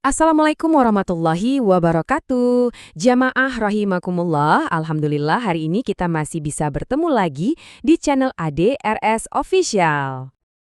Assalamualaikum warahmatullahi wabarakatuh. Jamaah rahimakumullah, alhamdulillah hari ini kita masih bisa bertemu lagi di channel ADRS Official.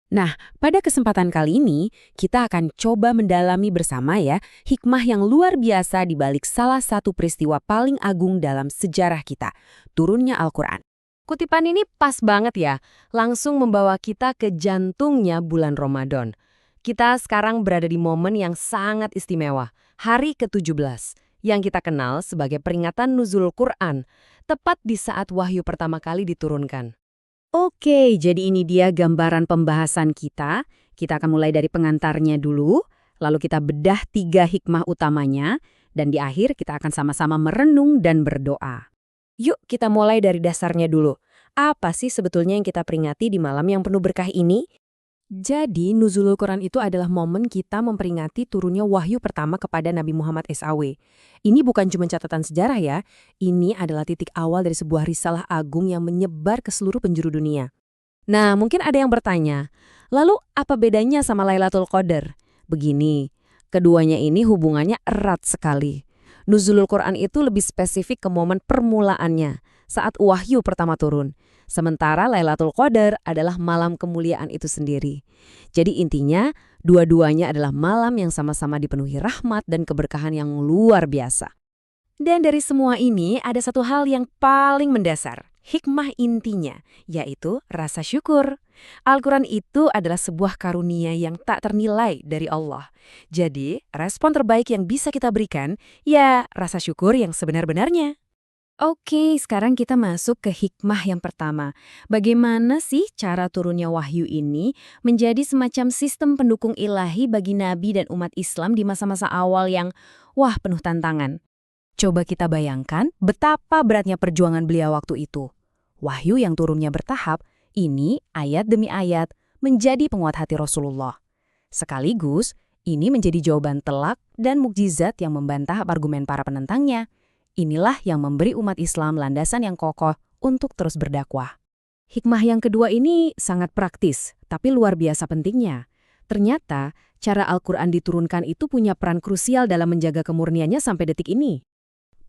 Nah, pada kesempatan kali ini kita akan coba mendalami bersama ya hikmah yang luar biasa di balik salah satu peristiwa paling agung dalam sejarah kita, turunnya Al-Quran. Kutipan ini pas banget ya, langsung membawa kita ke jantungnya bulan Ramadan. Kita sekarang berada di momen yang sangat istimewa, hari ke-17, yang kita kenal sebagai peringatan nuzul Quran, tepat di saat wahyu pertama kali diturunkan. Oke, jadi ini dia gambaran pembahasan kita. Kita akan mulai dari pengantarnya dulu, lalu kita bedah 3 hikmah utamanya, dan di akhir kita akan sama-sama merenung dan berdoa. Yuk kita mulai dari dasarnya dulu. Apa sih sebetulnya yang kita peringati di malam yang penuh berkah ini? Jadi, Nuzulul Quran itu adalah momen kita memperingati turunnya wahyu pertama kepada Nabi Muhammad SAW. Ini bukan cuma catatan sejarah ya, ini adalah titik awal dari sebuah risalah agung yang menyebar ke seluruh penjuru dunia. Nah, mungkin ada yang bertanya, lalu apa bedanya sama Lailatul Qadar? Begini, keduanya ini hubungannya erat sekali. Nuzulul Quran itu lebih spesifik ke momen permulaannya, saat wahyu pertama turun. Sementara Lailatul Qadar adalah malam kemuliaan itu sendiri. Jadi intinya, dua-duanya adalah malam yang sama-sama dipenuhi rahmat dan keberkahan yang luar biasa. Dan dari semua ini, ada satu hal yang paling mendasar, hikmah intinya, yaitu rasa syukur. Al-Quran itu adalah sebuah karunia yang tak ternilai dari Allah. Jadi, respon terbaik yang bisa kita berikan, ya rasa syukur yang sebenar-benarnya. Oke, sekarang kita masuk ke hikmah yang pertama. Bagaimana sih cara turunnya wahyu ini menjadi semacam sistem pendukung ilahi bagi Nabi dan umat Islam di masa-masa awal yang, penuh tantangan? Coba kita bayangkan betapa beratnya perjuangan beliau waktu itu. Wahyu yang turunnya bertahap, ini ayat demi ayat menjadi penguat hati Rasulullah. Sekaligus, ini menjadi jawaban telak dan mukjizat yang membantah argumen para penentangnya. Inilah yang memberi umat Islam landasan yang kokoh untuk terus berdakwah. Hikmah yang kedua ini sangat praktis, tapi luar biasa pentingnya. Ternyata, cara Al-Quran diturunkan itu punya peran krusial dalam menjaga kemurniannya sampai detik ini.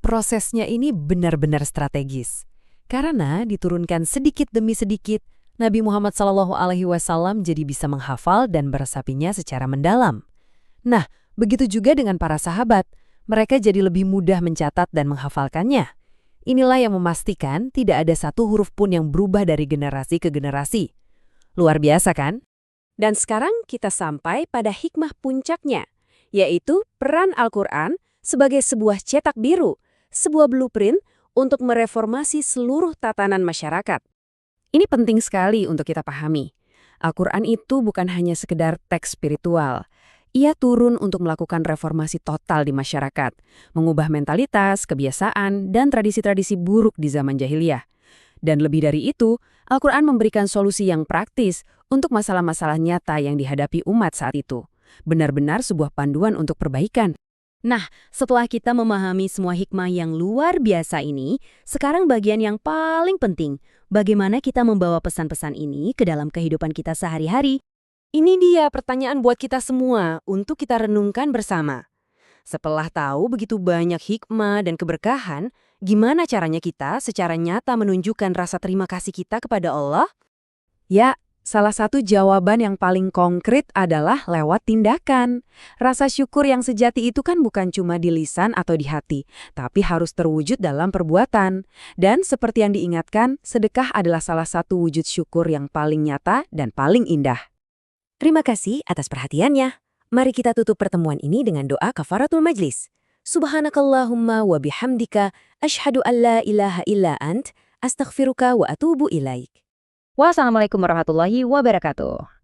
Prosesnya ini benar-benar strategis. Karena diturunkan sedikit demi sedikit, Nabi Muhammad SAW jadi bisa menghafal dan meresapinya secara mendalam. Nah, begitu juga dengan para sahabat. Mereka jadi lebih mudah mencatat dan menghafalkannya. Inilah yang memastikan tidak ada satu huruf pun yang berubah dari generasi ke generasi. Luar biasa kan? Dan sekarang kita sampai pada hikmah puncaknya, yaitu peran Al-Quran sebagai sebuah cetak biru, sebuah blueprint untuk mereformasi seluruh tatanan masyarakat. Ini penting sekali untuk kita pahami. Al-Quran itu bukan hanya sekedar teks spiritual. Ia turun untuk melakukan reformasi total di masyarakat, mengubah mentalitas, kebiasaan, dan tradisi-tradisi buruk di zaman jahiliyah. Dan lebih dari itu, Al-Quran memberikan solusi yang praktis untuk masalah-masalah nyata yang dihadapi umat saat itu. Benar-benar sebuah panduan untuk perbaikan. Nah, setelah kita memahami semua hikmah yang luar biasa ini, sekarang bagian yang paling penting, bagaimana kita membawa pesan-pesan ini ke dalam kehidupan kita sehari-hari. Ini dia pertanyaan buat kita semua untuk kita renungkan bersama. Setelah tahu begitu banyak hikmah dan keberkahan, gimana caranya kita secara nyata menunjukkan rasa terima kasih kita kepada Allah? Ya, salah satu jawaban yang paling konkret adalah lewat tindakan. Rasa syukur yang sejati itu kan bukan cuma di lisan atau di hati, tapi harus terwujud dalam perbuatan. Dan seperti yang diingatkan, sedekah adalah salah satu wujud syukur yang paling nyata dan paling indah. Terima kasih atas perhatiannya. Mari kita tutup pertemuan ini dengan doa kafaratul majlis. Subhanakallahumma wa bihamdika, asyhadu an la ilaha illa ant, astaghfiruka wa atubu ilaik. Wassalamualaikum warahmatullahi wabarakatuh.